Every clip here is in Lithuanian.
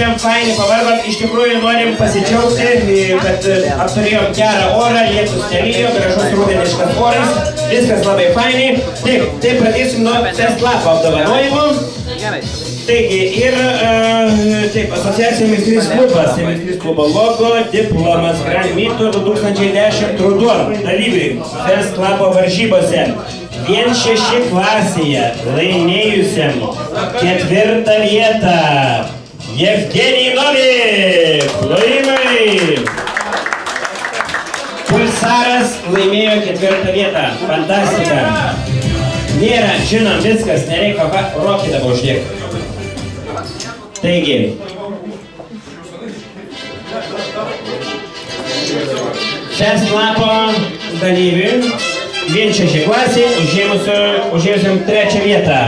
važiuojam fainai, pavargom, iš tikrųjų norim pasidžiaugti, kad apturėjom gerą orą, lietus nelijo, gražus rudeniškas oras, viskas labai fainai. Taip, pradėsim nuo test lapo apdovanojimo. Taigi, ir taip, asociacija Meistrys klubas, tai Meistrys klubo logo, diplomas Grand Myto 2010 ruduo dalyviai test lapo varžybose. 1-6 klasėje laimėjusiam 4. vietą Jevgenij Novik. Plojimai. Pulsaras laimėjo 4. vietą. Fantastika. Nėra, žinom, viskas, nereikia rokį dabar uždėk. Taigi. Test lapo dalyviui. 1-6 klasė, užėjusiam 3. vietą.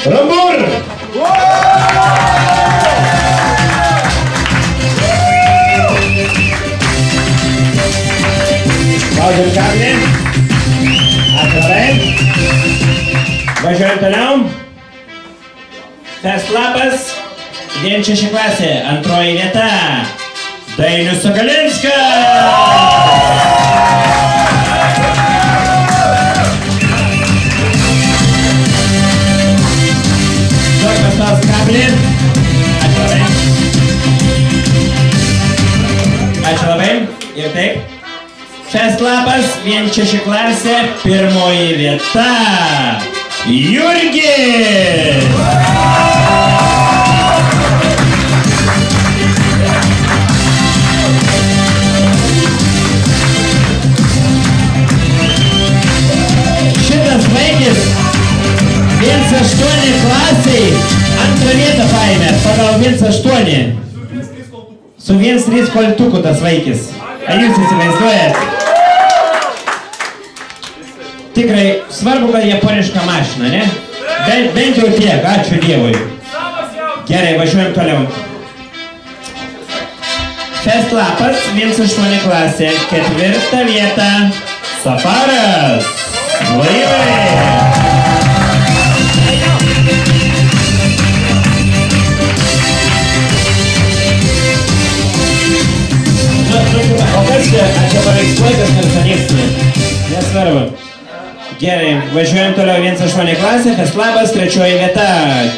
Rambur! Spaudžiam kablį. Atvarai. Važiuojam toliau. Test lapas. 1-6 klasė, 2. vieta. Dainius Sagalinskas! Paspaus kablį. Ačiū labai. Ačiū labai. Ir taip. Test lapas, 1-6 klasė, 1. vieta. Jurgis! Šitas vaikis 1-8 klasiai 2. vietą paėmė pagal 1-8. Su 1-3 koltuku tas vaikis. Ar jūs įsivaizduojat? Tikrai svarbu, kad japoniška mašina, ne? Bent jau tiek, ačiū Dievui. Gerai, važiuojam toliau. Test lapas, 1-8 klasė, 4. vieta. Safaras. Laivai. O kas čia? Ar čia paveiksluotas nesanėksime? Nesvarbu. Gerai, važiuojam toliau 1-8 klasė, test labas, 3. vieta.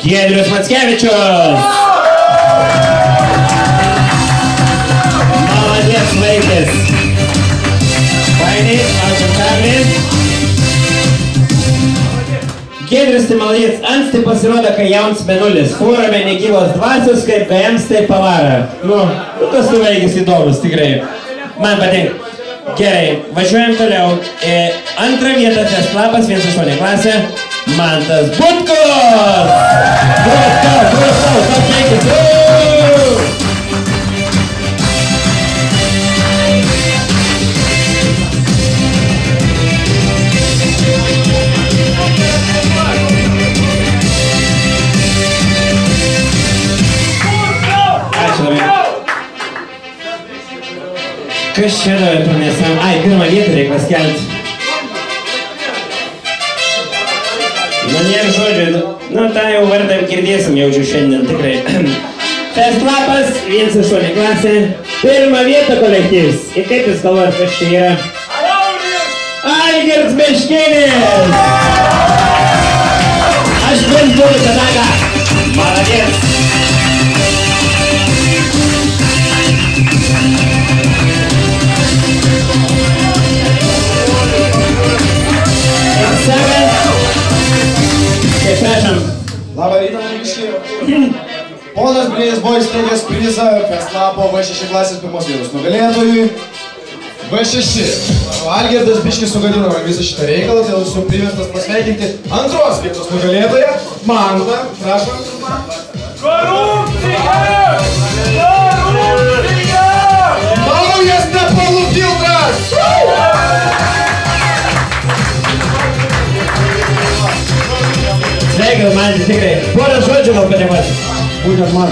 Giedrius Mackevičius. Maladės vaikis. Fainai, ačiū kablį. Giedrius tai maladės, anksti pasirodo, kai jauns menulis. Fūrame negyvos dvasios, kaip kaims tai pavara. Nu, tas tu vaikis įdomus, tikrai. Man patinka. Gerai, važiuojam toliau. 2. vieta test lapas, 1-8 klasė. Mantas Butkus! Butkus, sveikis! Ačiū labai. Kas čia davė pranešam? Ai, 1. vietą reikia paskelbti. Nu, nėra žodžių. Nu, tą jau vardą girdėsim jaučiu šiandien, tikrai. Test lapas, 1-8 klasė. 1. vietą kolektyvs. Ir kaip jūs galvojat, kas čia yra? Algirdas Meškinis! Aš bent būtų kadaga. Maladės. Prašom. Labą rytą, Margiškiai. Ponas Brėjas buvo įsteigęs prizą test lapo V6 klasės 1. vietos nugalėtojui. V6. Algirdas biškis sugadino visą šitą reikalą, tai esu priverstas pasveikinti 2. vietos nugalėtoją. Mantą, prašom. Korupcija! Korupcija! Naujas Nepalų filtras! Sveikinam, man tikrai. Porą žodžių gal padėkoti. Būtent man.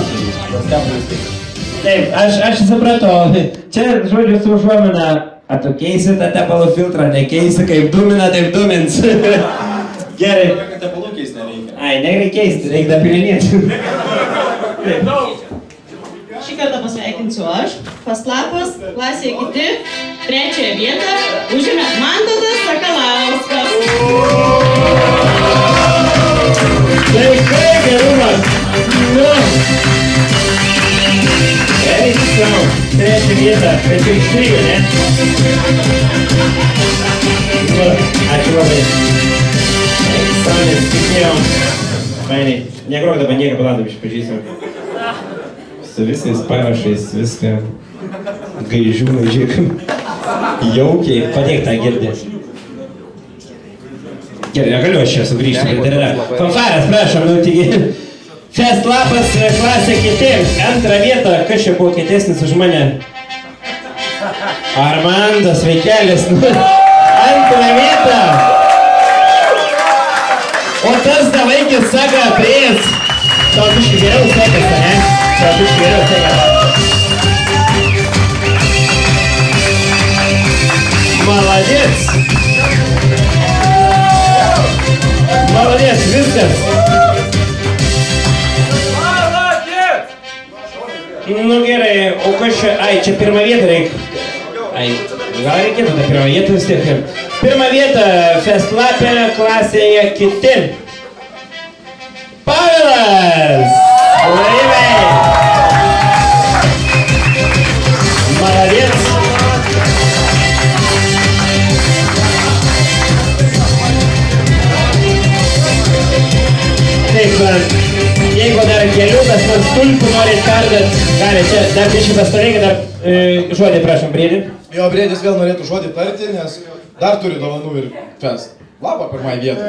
Taip, aš supratau. Čia žodžiu su užuomina. Ar tu keisi tą tepalų filtrą, nekeisi, kaip dumina, taip dumins. Gerai. Tepalų keis nereikia. Ai, nereikia keisti, reikia dapilinėti. Šį kartą pasveikinsiu aš. Festlapas, klasėje kiti. Trečiąją vietą užėmė Mantautas Sakalauskas. Sveikai, gerumas! Eik sau, trečią vietą, bet jau ištrigo, ne? Ačiū labai. Eik sau, nes tikėjom. Fainai, negrok dabar nieką paladom išpažįstam. Su visais parašais, viską gaižiūnai, žiūrėkam. Jaukiai, padėk tą girdį. Gerai, negaliu aš čia sugrįžti, bet yra. Fanfaras, prašom, nu tigi. Festlapas klasė kiti. Antrą vietą, kas čia buvo kietesnis už mane? Armandas Vaikelis. Antrą vietą. O tas davaikis saka prieis. Tau biškai geriau sekasi, ne? Tau biškai geriau sekasi. Молодец! Молодец, viskas! Nu gerai, o kas čia, ai, čia pirmą vietą reikia. Ai, gal reikėtų tą pirmą vietą vis tiek. Pirmą vietą Festlapė klasėje kiti. Pavelas! Laimė! Молодец! Taip, jeigu dar keliukas man stulpų norit perdat, gali čia dar biškai pastovėkit, dar žodį prašom, Briedį. Jo, Briedis vėl norėtų žodį tarti, nes dar turi dovanų ir fest. Labą pirmąjį vietą.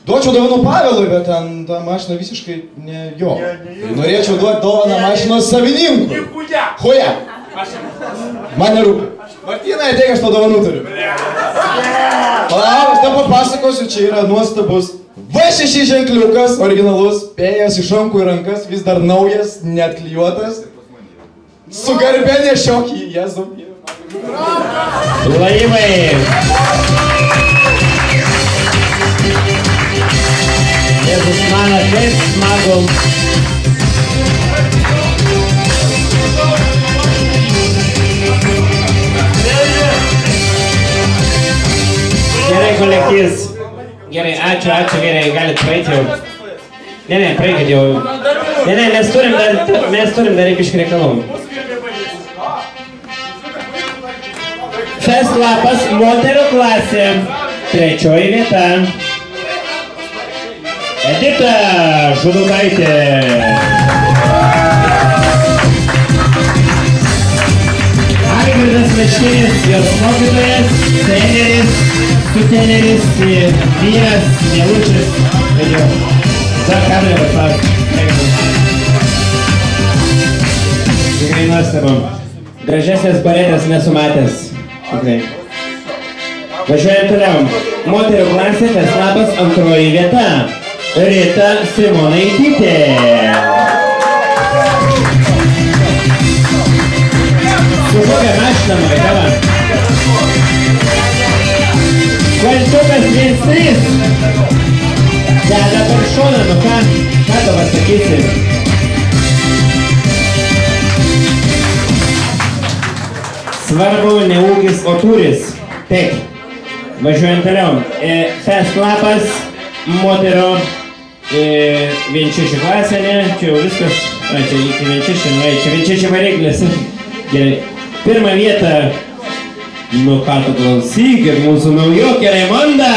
Duočiau dovanų Pavelui, bet ten ta mašina visiškai ne jo. Norėčiau duoti dovaną mašinos savininkui. Huja! Man nerūpi. Martynai, ateik, aš to dovanų turiu. Palauk, aš te papasakosiu, čia yra nuostabus V6 ženkliukas, originalus, pėjęs iš rankų į rankas, vis dar naujas, neatklijuotas. Su garbė nešiok jį, Jėzau. Laimai! Jėzus mano, kaip smagu. Gerai, kolektyvas. Gerai, ačiū, gerai, galit praeiti jau. Ne, praeikit jau. Ne, mes turim dar biškį reikalų. Festlapas moterų klasė. Trečioji vieta. Edita Žudukaitė. Algirdas Meškinis, jos mokytojas, treneris, suteneris, vyras, Mielučis. Dar kamerą paspaus. Tikrai nuostabam. Gražesnės baretės nesumatęs. Tikrai. Važiuojam toliau. Moterų klasė Festlapas antroji vieta. Rita Simonaitytė. Su kokia mašina, maitava? Kvaltukas 1-3. Deda per šoną, nu ką tu pasakysi? Svarbu ne ūkis, o turis. Taip. Važiuojam toliau. Festlapas moterų 1-6 klasė, ne? Čia jau viskas. Čia iki 1-6, čia 1-6 variklis. Gerai. Pirmą vietą. Nu ką tu klausykit, mūsų naujokė Raimonda.